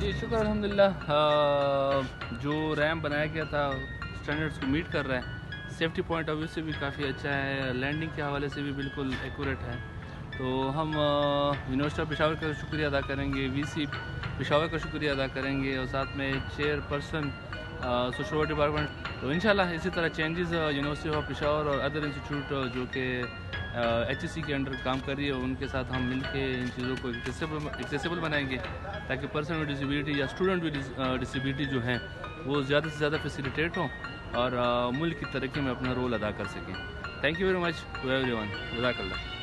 जी शुक्र अल्हम्दुलिल्लाह। जो रैम बनाया गया था स्टैंडर्ड्स को मीट कर रहा है। सेफ्टी पॉइंट ऑफ व्यू से भी काफ़ी अच्छा है, लैंडिंग के हवाले से भी बिल्कुल एक्यूरेट है। तो हम यूनिवर्सिटी ऑफ पेशावर का शुक्रिया अदा करेंगे, वीसी पेशावर का शुक्रिया अदा करेंगे और साथ में चेयरपर्सन सोशल वर्क डिपार्टमेंट। तो इंशाल्लाह इसी तरह चेंजेस यूनिवर्सिटी ऑफ पेशावर और अदर इंस्टीट्यूट जो कि HEC के अंडर काम कर रही है उनके साथ हम मिल के इन चीज़ों को एक्सेसिबल बनाएंगे, ताकि पर्सन विद डिसेबिलिटी या स्टूडेंट विद डिसेबिलिटी जो हैं वो ज़्यादा से ज़्यादा फैसिलिटेट हों और मुल्क की तरक्की में अपना रोल अदा कर सकें। Thank you very much to everyone. जज़ाकल्लाह।